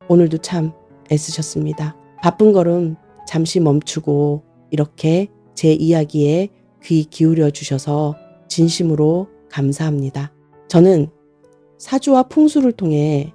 오늘도 참 애쓰셨습니다. 바쁜 걸음 잠시 멈추고 이렇게 제 이야기에 귀 기울여 주셔서 진심으로 감사합니다. 저는 사주와 풍수를 통해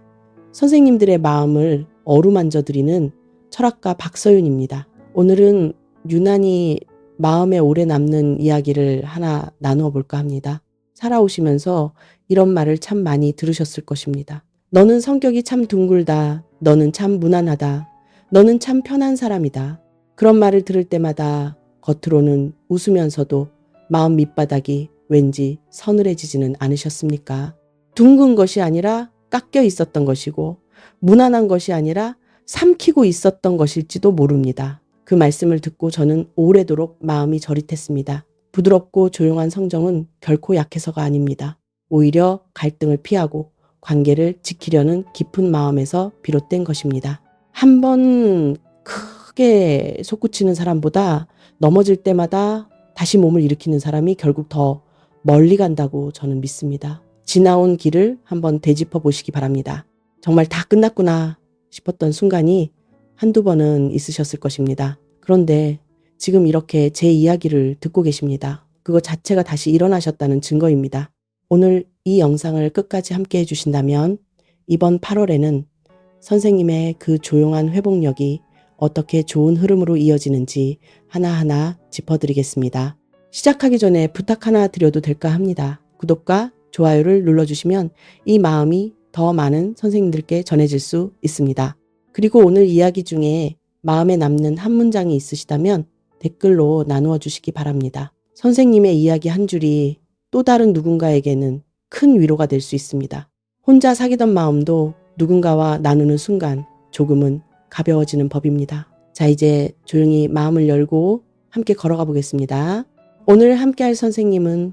선생님들의 마음을 어루만져 드리는 철학가 박서윤입니다. 오늘은 유난히 마음에 오래 남는 이야기를 하나 나누어 볼까 합니다. 살아오시면서 이런 말을 참 많이 들으셨을 것입니다. 너는 성격이 참 둥글다. 너는 참 무난하다. 너는 참 편한 사람이다. 그런 말을 들을 때마다 겉으로는 웃으면서도 마음 밑바닥이 왠지 서늘해지지는 않으셨습니까? 둥근 것이 아니라 깎여 있었던 것이고 무난한 것이 아니라 삼키고 있었던 것일지도 모릅니다. 그 말씀을 듣고 저는 오래도록 마음이 저릿했습니다. 부드럽고 조용한 성정은 결코 약해서가 아닙니다. 오히려 갈등을 피하고 관계를 지키려는 깊은 마음에서 비롯된 것입니다. 한번 크게 솟구치는 사람보다 넘어질 때마다 다시 몸을 일으키는 사람이 결국 더 멀리 간다고 저는 믿습니다. 지나온 길을 한번 되짚어 보시기 바랍니다. 정말 다 끝났구나 싶었던 순간이 한두 번은 있으셨을 것입니다. 그런데 지금 이렇게 제 이야기를 듣고 계십니다. 그거 자체가 다시 일어나셨다는 증거입니다. 오늘 이 영상을 끝까지 함께 해주신다면 이번 8월에는 선생님의 그 조용한 회복력이 어떻게 좋은 흐름으로 이어지는지 하나하나 짚어드리겠습니다. 시작하기 전에 부탁 하나 드려도 될까 합니다. 구독과 좋아요를 눌러주시면 이 마음이 더 많은 선생님들께 전해질 수 있습니다. 그리고 오늘 이야기 중에 마음에 남는 한 문장이 있으시다면 댓글로 나누어 주시기 바랍니다. 선생님의 이야기 한 줄이 또 다른 누군가에게는 큰 위로가 될 수 있습니다. 혼자 사귀던 마음도 누군가와 나누는 순간 조금은 가벼워지는 법입니다. 자, 이제 조용히 마음을 열고 함께 걸어가 보겠습니다. 오늘 함께 할 선생님은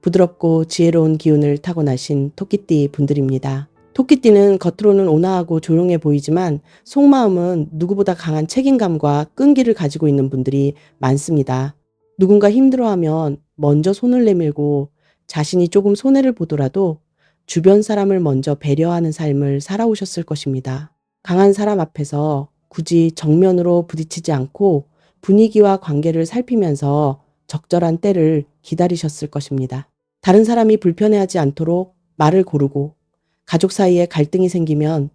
부드럽고 지혜로운 기운을 타고나신 토끼띠 분들입니다. 토끼띠는 겉으로는 온화하고 조용해 보이지만 속마음은 누구보다 강한 책임감과 끈기를 가지고 있는 분들이 많습니다. 누군가 힘들어하면 먼저 손을 내밀고 자신이 조금 손해를 보더라도 주변 사람을 먼저 배려하는 삶을 살아오셨을 것입니다. 강한 사람 앞에서 굳이 정면으로 부딪히지 않고 분위기와 관계를 살피면서 적절한 때를 기다리셨을 것입니다. 다른 사람이 불편해하지 않도록 말을 고르고 가족 사이에 갈등이 생기면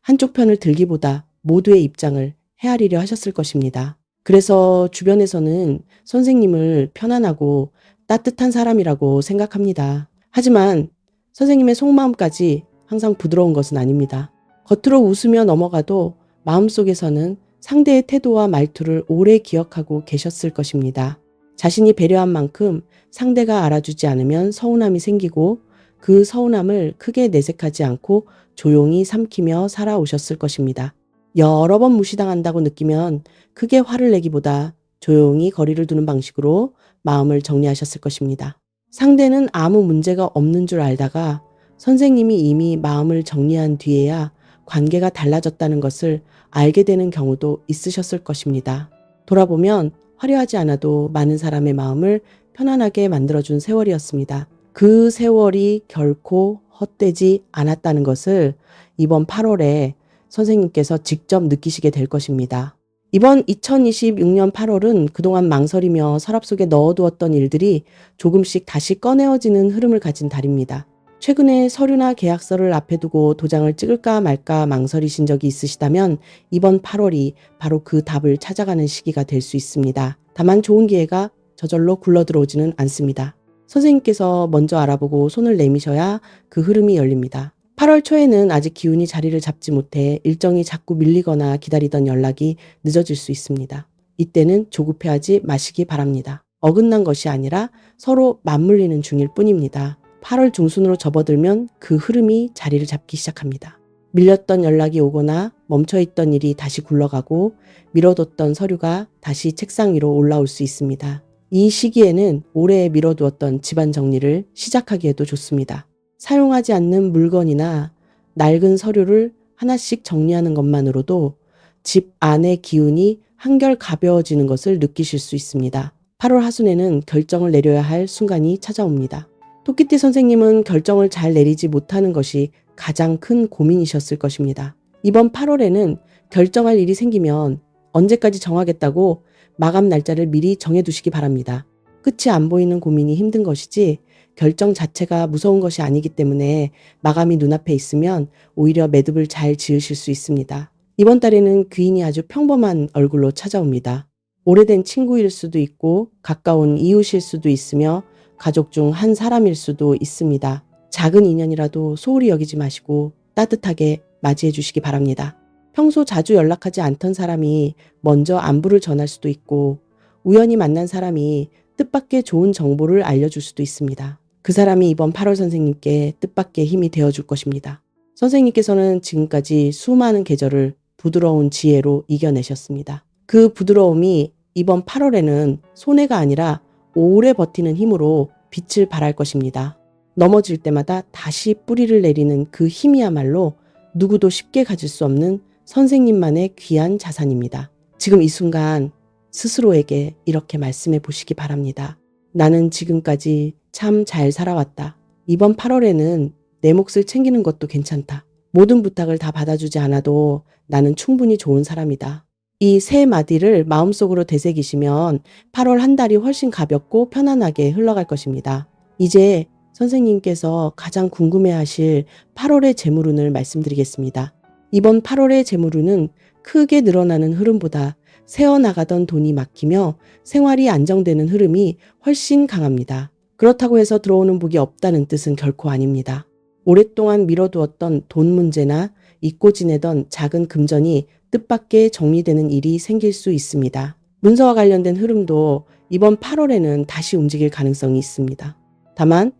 한쪽 편을 들기보다 모두의 입장을 헤아리려 하셨을 것입니다. 그래서 주변에서는 선생님을 편안하고 따뜻한 사람이라고 생각합니다. 하지만 선생님의 속마음까지 항상 부드러운 것은 아닙니다. 겉으로 웃으며 넘어가도 마음속에서는 상대의 태도와 말투를 오래 기억하고 계셨을 것입니다. 자신이 배려한 만큼 상대가 알아주지 않으면 서운함이 생기고 그 서운함을 크게 내색하지 않고 조용히 삼키며 살아오셨을 것입니다. 여러 번 무시당한다고 느끼면 크게 화를 내기보다 조용히 거리를 두는 방식으로 마음을 정리하셨을 것입니다. 상대는 아무 문제가 없는 줄 알다가 선생님이 이미 마음을 정리한 뒤에야 관계가 달라졌다는 것을 알게 되는 경우도 있으셨을 것입니다. 돌아보면 화려하지 않아도 많은 사람의 마음을 편안하게 만들어준 세월이었습니다. 그 세월이 결코 헛되지 않았다는 것을 이번 8월에 선생님께서 직접 느끼시게 될 것입니다. 이번 2026년 8월은 그동안 망설이며 서랍 속에 넣어두었던 일들이 조금씩 다시 꺼내어지는 흐름을 가진 달입니다. 최근에 서류나 계약서를 앞에 두고 도장을 찍을까 말까 망설이신 적이 있으시다면 이번 8월이 바로 그 답을 찾아가는 시기가 될 수 있습니다. 다만 좋은 기회가 저절로 굴러들어오지는 않습니다. 선생님께서 먼저 알아보고 손을 내미셔야 그 흐름이 열립니다. 8월 초에는 아직 기운이 자리를 잡지 못해 일정이 자꾸 밀리거나 기다리던 연락이 늦어질 수 있습니다. 이때는 조급해하지 마시기 바랍니다. 어긋난 것이 아니라 서로 맞물리는 중일 뿐입니다. 8월 중순으로 접어들면 그 흐름이 자리를 잡기 시작합니다. 밀렸던 연락이 오거나 멈춰있던 일이 다시 굴러가고 미뤄뒀던 서류가 다시 책상 위로 올라올 수 있습니다. 이 시기에는 오래 미뤄두었던 집안 정리를 시작하기에도 좋습니다. 사용하지 않는 물건이나 낡은 서류를 하나씩 정리하는 것만으로도 집 안의 기운이 한결 가벼워지는 것을 느끼실 수 있습니다. 8월 하순에는 결정을 내려야 할 순간이 찾아옵니다. 토끼띠 선생님은 결정을 잘 내리지 못하는 것이 가장 큰 고민이셨을 것입니다. 이번 8월에는 결정할 일이 생기면 언제까지 정하겠다고 마감 날짜를 미리 정해두시기 바랍니다. 끝이 안 보이는 고민이 힘든 것이지 결정 자체가 무서운 것이 아니기 때문에 마감이 눈앞에 있으면 오히려 매듭을 잘 지으실 수 있습니다. 이번 달에는 귀인이 아주 평범한 얼굴로 찾아옵니다. 오래된 친구일 수도 있고 가까운 이웃일 수도 있으며 가족 중 한 사람일 수도 있습니다. 작은 인연이라도 소홀히 여기지 마시고 따뜻하게 맞이해 주시기 바랍니다. 평소 자주 연락하지 않던 사람이 먼저 안부를 전할 수도 있고 우연히 만난 사람이 뜻밖의 좋은 정보를 알려줄 수도 있습니다. 그 사람이 이번 8월 선생님께 뜻밖의 힘이 되어줄 것입니다. 선생님께서는 지금까지 수많은 계절을 부드러운 지혜로 이겨내셨습니다. 그 부드러움이 이번 8월에는 손해가 아니라 오래 버티는 힘으로 빛을 발할 것입니다. 넘어질 때마다 다시 뿌리를 내리는 그 힘이야말로 누구도 쉽게 가질 수 없는 선생님만의 귀한 자산입니다. 지금 이 순간 스스로에게 이렇게 말씀해 보시기 바랍니다. 나는 지금까지 참 잘 살아왔다. 이번 8월에는 내 몫을 챙기는 것도 괜찮다. 모든 부탁을 다 받아주지 않아도 나는 충분히 좋은 사람이다. 이 세 마디를 마음속으로 되새기시면 8월 한 달이 훨씬 가볍고 편안하게 흘러갈 것입니다. 이제 선생님께서 가장 궁금해하실 8월의 재물운을 말씀드리겠습니다. 이번 8월의 재물운은 크게 늘어나는 흐름보다 새어나가던 돈이 막히며 생활이 안정되는 흐름이 훨씬 강합니다. 그렇다고 해서 들어오는 복이 없다는 뜻은 결코 아닙니다. 오랫동안 미뤄두었던 돈 문제나 잊고 지내던 작은 금전이 뜻밖의 정리되는 일이 생길 수 있습니다. 문서와 관련된 흐름도 이번 8월에는 다시 움직일 가능성이 있습니다. 다만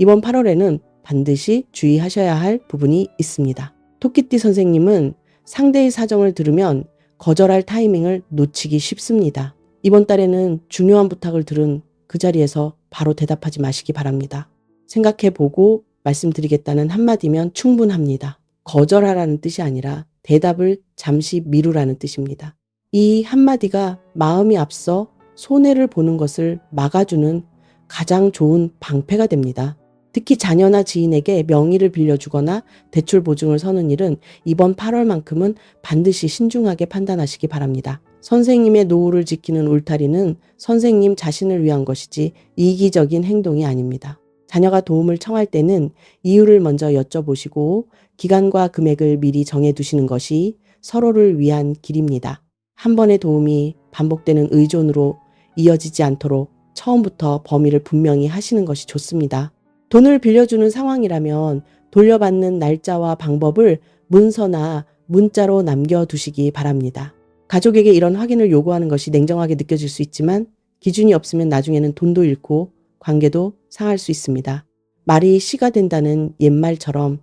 이번 8월에는 반드시 주의하셔야 할 부분이 있습니다. 토끼띠 선생님은 상대의 사정을 들으면 거절할 타이밍을 놓치기 쉽습니다. 이번 달에는 중요한 부탁을 들은 그 자리에서 바로 대답하지 마시기 바랍니다. 생각해보고 말씀드리겠다는 한마디면 충분합니다. 거절하라는 뜻이 아니라 대답을 잠시 미루라는 뜻입니다. 이 한마디가 마음이 앞서 손해를 보는 것을 막아주는 가장 좋은 방패가 됩니다. 특히 자녀나 지인에게 명의를 빌려주거나 대출 보증을 서는 일은 이번 8월만큼은 반드시 신중하게 판단하시기 바랍니다. 선생님의 노후를 지키는 울타리는 선생님 자신을 위한 것이지 이기적인 행동이 아닙니다. 자녀가 도움을 청할 때는 이유를 먼저 여쭤보시고 기간과 금액을 미리 정해두시는 것이 서로를 위한 길입니다. 한 번의 도움이 반복되는 의존으로 이어지지 않도록 처음부터 범위를 분명히 하시는 것이 좋습니다. 돈을 빌려주는 상황이라면 돌려받는 날짜와 방법을 문서나 문자로 남겨두시기 바랍니다. 가족에게 이런 확인을 요구하는 것이 냉정하게 느껴질 수 있지만 기준이 없으면 나중에는 돈도 잃고 관계도 상할 수 있습니다. 말이 시가 된다는 옛말처럼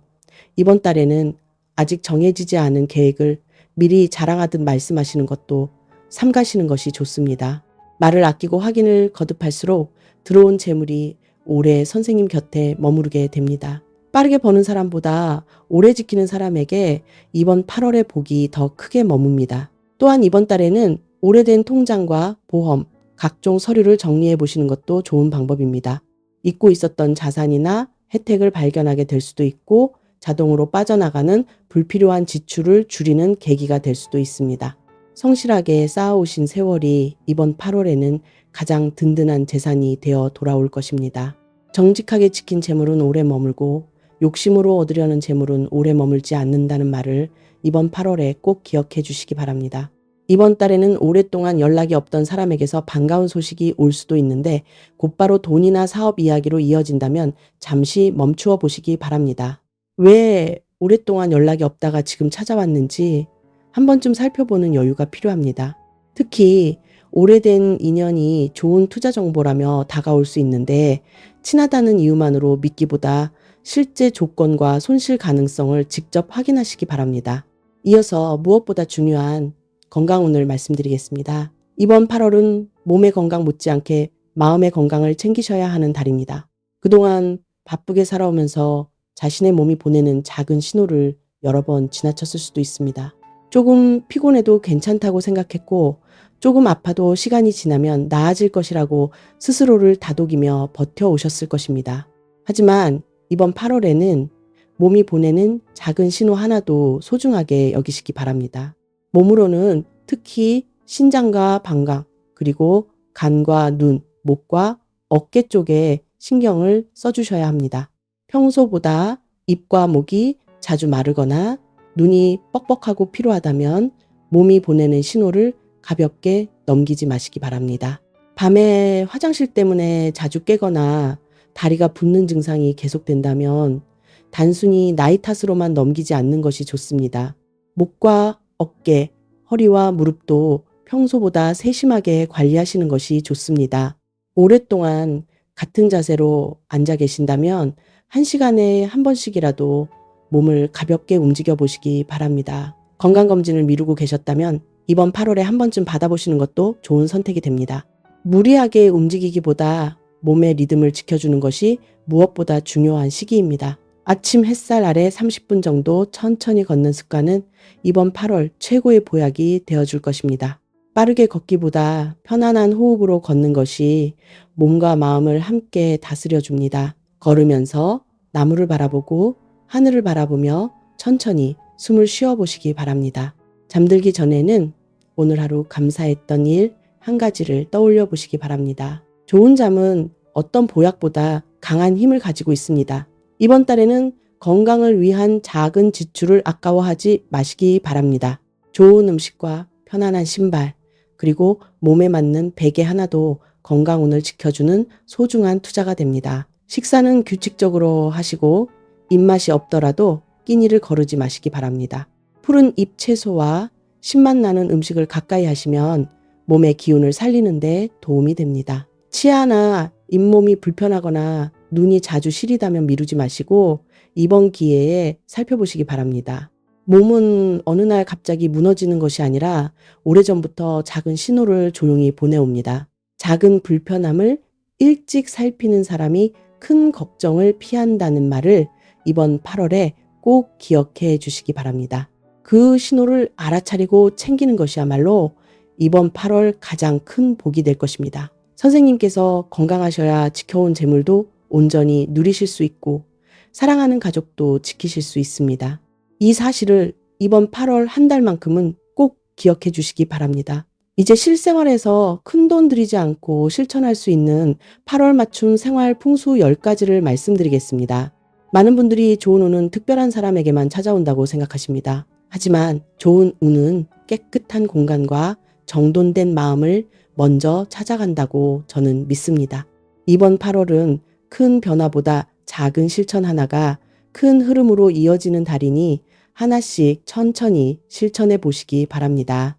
이번 달에는 아직 정해지지 않은 계획을 미리 자랑하듯 말씀하시는 것도 삼가시는 것이 좋습니다. 말을 아끼고 확인을 거듭할수록 들어온 재물이 오래 선생님 곁에 머무르게 됩니다. 빠르게 버는 사람보다 오래 지키는 사람에게 이번 8월의 복이 더 크게 머뭅니다. 또한 이번 달에는 오래된 통장과 보험, 각종 서류를 정리해 보시는 것도 좋은 방법입니다. 잊고 있었던 자산이나 혜택을 발견하게 될 수도 있고 자동으로 빠져나가는 불필요한 지출을 줄이는 계기가 될 수도 있습니다. 성실하게 쌓아오신 세월이 이번 8월에는 가장 든든한 재산이 되어 돌아올 것입니다. 정직하게 지킨 재물은 오래 머물고 욕심으로 얻으려는 재물은 오래 머물지 않는다는 말을 이번 8월에 꼭 기억해 주시기 바랍니다. 이번 달에는 오랫동안 연락이 없던 사람에게서 반가운 소식이 올 수도 있는데 곧바로 돈이나 사업 이야기로 이어진다면 잠시 멈추어 보시기 바랍니다. 왜 오랫동안 연락이 없다가 지금 찾아왔는지 한 번쯤 살펴보는 여유가 필요합니다. 특히 오래된 인연이 좋은 투자 정보라며 다가올 수 있는데 친하다는 이유만으로 믿기보다 실제 조건과 손실 가능성을 직접 확인하시기 바랍니다. 이어서 무엇보다 중요한 건강운을 말씀드리겠습니다. 이번 8월은 몸의 건강 못지않게 마음의 건강을 챙기셔야 하는 달입니다. 그동안 바쁘게 살아오면서 자신의 몸이 보내는 작은 신호를 여러 번 지나쳤을 수도 있습니다. 조금 피곤해도 괜찮다고 생각했고 조금 아파도 시간이 지나면 나아질 것이라고 스스로를 다독이며 버텨오셨을 것입니다. 하지만 이번 8월에는 몸이 보내는 작은 신호 하나도 소중하게 여기시기 바랍니다. 몸으로는 특히 신장과 방광, 그리고 간과 눈, 목과 어깨 쪽에 신경을 써주셔야 합니다. 평소보다 입과 목이 자주 마르거나 눈이 뻑뻑하고 피로하다면 몸이 보내는 신호를 가볍게 넘기지 마시기 바랍니다. 밤에 화장실 때문에 자주 깨거나 다리가 붓는 증상이 계속된다면 단순히 나이 탓으로만 넘기지 않는 것이 좋습니다. 목과 어깨, 허리와 무릎도 평소보다 세심하게 관리하시는 것이 좋습니다. 오랫동안 같은 자세로 앉아 계신다면 1시간에 한 번씩이라도 몸을 가볍게 움직여 보시기 바랍니다. 건강검진을 미루고 계셨다면 이번 8월에 한 번쯤 받아보시는 것도 좋은 선택이 됩니다. 무리하게 움직이기보다 몸의 리듬을 지켜주는 것이 무엇보다 중요한 시기입니다. 아침 햇살 아래 30분 정도 천천히 걷는 습관은 이번 8월 최고의 보약이 되어줄 것입니다. 빠르게 걷기보다 편안한 호흡으로 걷는 것이 몸과 마음을 함께 다스려줍니다. 걸으면서 나무를 바라보고 하늘을 바라보며 천천히 숨을 쉬어보시기 바랍니다. 잠들기 전에는 오늘 하루 감사했던 일 한 가지를 떠올려 보시기 바랍니다. 좋은 잠은 어떤 보약보다 강한 힘을 가지고 있습니다. 이번 달에는 건강을 위한 작은 지출을 아까워하지 마시기 바랍니다. 좋은 음식과 편안한 신발, 그리고 몸에 맞는 베개 하나도 건강운을 지켜주는 소중한 투자가 됩니다. 식사는 규칙적으로 하시고 입맛이 없더라도 끼니를 거르지 마시기 바랍니다. 푸른 잎 채소와 신맛 나는 음식을 가까이 하시면 몸의 기운을 살리는 데 도움이 됩니다. 치아나 잇몸이 불편하거나 눈이 자주 시리다면 미루지 마시고 이번 기회에 살펴보시기 바랍니다. 몸은 어느 날 갑자기 무너지는 것이 아니라 오래전부터 작은 신호를 조용히 보내옵니다. 작은 불편함을 일찍 살피는 사람이 큰 걱정을 피한다는 말을 이번 8월에 꼭 기억해 주시기 바랍니다. 그 신호를 알아차리고 챙기는 것이야말로 이번 8월 가장 큰 복이 될 것입니다. 선생님께서 건강하셔야 지켜온 재물도 온전히 누리실 수 있고 사랑하는 가족도 지키실 수 있습니다. 이 사실을 이번 8월 한 달만큼은 꼭 기억해 주시기 바랍니다. 이제 실생활에서 큰돈 들이지 않고 실천할 수 있는 8월 맞춤 생활 풍수 10가지를 말씀드리겠습니다. 많은 분들이 좋은 운은 특별한 사람에게만 찾아온다고 생각하십니다. 하지만 좋은 운은 깨끗한 공간과 정돈된 마음을 먼저 찾아간다고 저는 믿습니다. 이번 8월은 큰 변화보다 작은 실천 하나가 큰 흐름으로 이어지는 달이니 하나씩 천천히 실천해 보시기 바랍니다.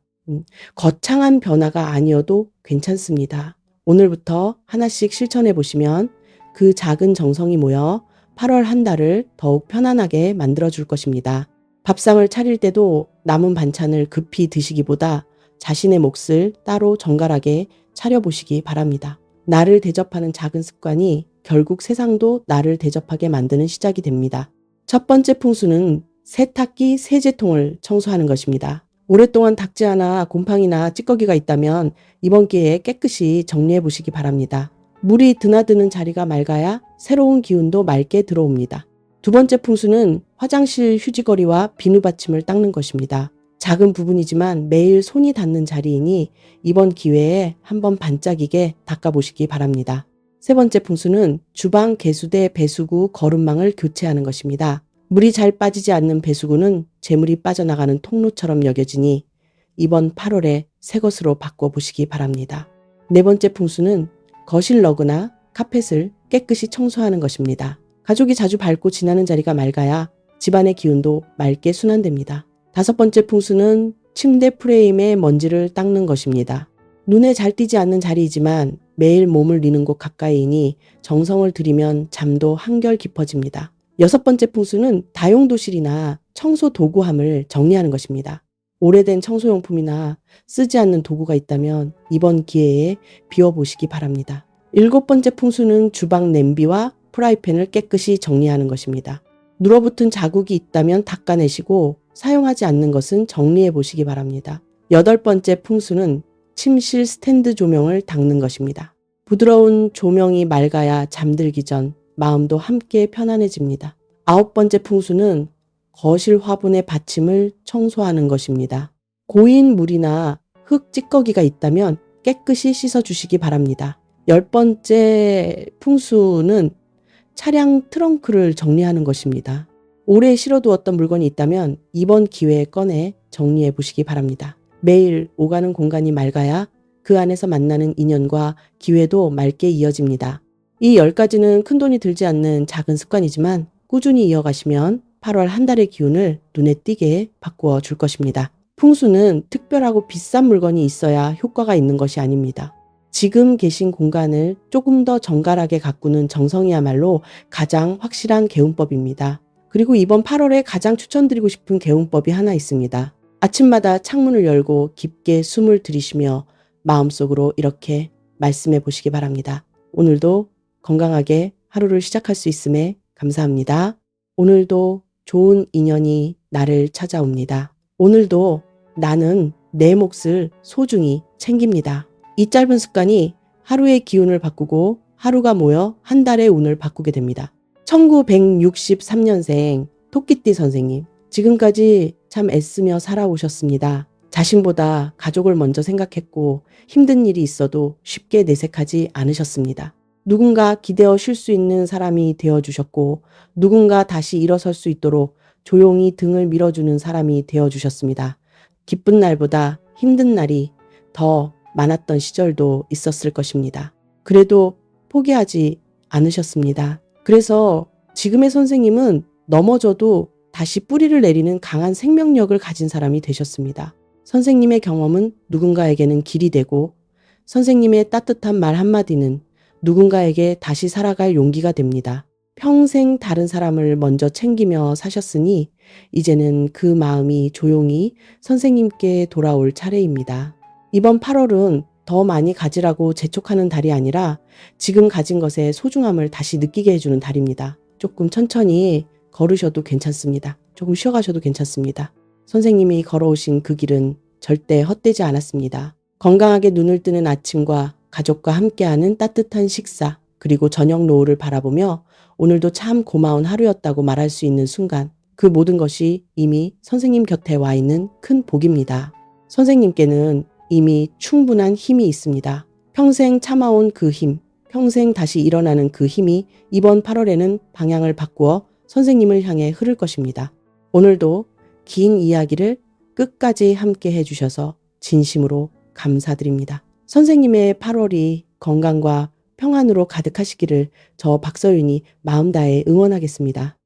거창한 변화가 아니어도 괜찮습니다. 오늘부터 하나씩 실천해 보시면 그 작은 정성이 모여 8월 한 달을 더욱 편안하게 만들어 줄 것입니다. 밥상을 차릴 때도 남은 반찬을 급히 드시기보다 자신의 몫을 따로 정갈하게 차려보시기 바랍니다. 나를 대접하는 작은 습관이 결국 세상도 나를 대접하게 만드는 시작이 됩니다. 첫 번째 풍수는 세탁기 세제통을 청소하는 것입니다. 오랫동안 닦지 않아 곰팡이나 찌꺼기가 있다면 이번 기회에 깨끗이 정리해 보시기 바랍니다. 물이 드나드는 자리가 맑아야 새로운 기운도 맑게 들어옵니다. 두 번째 풍수는 화장실 휴지거리와 비누 받침을 닦는 것입니다. 작은 부분이지만 매일 손이 닿는 자리이니 이번 기회에 한번 반짝이게 닦아보시기 바랍니다. 세 번째 풍수는 주방 개수대 배수구 거름망을 교체하는 것입니다. 물이 잘 빠지지 않는 배수구는 재물이 빠져나가는 통로처럼 여겨지니 이번 8월에 새 것으로 바꿔보시기 바랍니다. 네 번째 풍수는 거실 러그나 카펫을 깨끗이 청소하는 것입니다. 가족이 자주 밟고 지나는 자리가 맑아야 집안의 기운도 맑게 순환됩니다. 다섯 번째 풍수는 침대 프레임의 먼지를 닦는 것입니다. 눈에 잘 띄지 않는 자리이지만 매일 몸을 리는 곳 가까이이니 정성을 들이면 잠도 한결 깊어집니다. 여섯 번째 풍수는 다용도실이나 청소 도구함을 정리하는 것입니다. 오래된 청소용품이나 쓰지 않는 도구가 있다면 이번 기회에 비워보시기 바랍니다. 일곱 번째 풍수는 주방 냄비와 프라이팬을 깨끗이 정리하는 것입니다. 눌어붙은 자국이 있다면 닦아내시고 사용하지 않는 것은 정리해 보시기 바랍니다. 여덟 번째 풍수는 침실 스탠드 조명을 닦는 것입니다. 부드러운 조명이 맑아야 잠들기 전 마음도 함께 편안해집니다. 9번째 풍수는 거실 화분의 받침을 청소하는 것입니다. 고인 물이나 흙 찌꺼기가 있다면 깨끗이 씻어주시기 바랍니다. 10번째 풍수는 차량 트렁크를 정리하는 것입니다. 오래 실어두었던 물건이 있다면 이번 기회에 꺼내 정리해 보시기 바랍니다. 매일 오가는 공간이 맑아야 그 안에서 만나는 인연과 기회도 맑게 이어집니다. 이 10가지는 큰돈이 들지 않는 작은 습관이지만 꾸준히 이어가시면 8월 한 달의 기운을 눈에 띄게 바꾸어 줄 것입니다. 풍수는 특별하고 비싼 물건이 있어야 효과가 있는 것이 아닙니다. 지금 계신 공간을 조금 더 정갈하게 가꾸는 정성이야말로 가장 확실한 개운법입니다. 그리고 이번 8월에 가장 추천드리고 싶은 개운법이 하나 있습니다. 아침마다 창문을 열고 깊게 숨을 들이쉬며 마음속으로 이렇게 말씀해 보시기 바랍니다. 오늘도 건강하게 하루를 시작할 수 있음에 감사합니다. 오늘도 좋은 인연이 나를 찾아옵니다. 오늘도 나는 내 몫을 소중히 챙깁니다. 이 짧은 습관이 하루의 기운을 바꾸고 하루가 모여 한 달의 운을 바꾸게 됩니다. 1963년생 토끼띠 선생님, 지금까지 참 애쓰며 살아오셨습니다. 자신보다 가족을 먼저 생각했고 힘든 일이 있어도 쉽게 내색하지 않으셨습니다. 누군가 기대어 쉴 수 있는 사람이 되어주셨고 누군가 다시 일어설 수 있도록 조용히 등을 밀어주는 사람이 되어주셨습니다. 기쁜 날보다 힘든 날이 더 많았던 시절도 있었을 것입니다. 그래도 포기하지 않으셨습니다. 그래서 지금의 선생님은 넘어져도 다시 뿌리를 내리는 강한 생명력을 가진 사람이 되셨습니다. 선생님의 경험은 누군가에게는 길이 되고 선생님의 따뜻한 말 한마디는 누군가에게 다시 살아갈 용기가 됩니다. 평생 다른 사람을 먼저 챙기며 사셨으니 이제는 그 마음이 조용히 선생님께 돌아올 차례입니다. 이번 8월은 더 많이 가지라고 재촉하는 달이 아니라 지금 가진 것의 소중함을 다시 느끼게 해주는 달입니다. 조금 천천히 걸으셔도 괜찮습니다. 조금 쉬어가셔도 괜찮습니다. 선생님이 걸어오신 그 길은 절대 헛되지 않았습니다. 건강하게 눈을 뜨는 아침과 가족과 함께하는 따뜻한 식사, 그리고 저녁 노을을 바라보며 오늘도 참 고마운 하루였다고 말할 수 있는 순간, 그 모든 것이 이미 선생님 곁에 와 있는 큰 복입니다. 선생님께는 이미 충분한 힘이 있습니다. 평생 참아온 그 힘, 평생 다시 일어나는 그 힘이 이번 8월에는 방향을 바꾸어 선생님을 향해 흐를 것입니다. 오늘도 긴 이야기를 끝까지 함께 해주셔서 진심으로 감사드립니다. 선생님의 8월이 건강과 평안으로 가득하시기를 저 박서윤이 마음 다해 응원하겠습니다.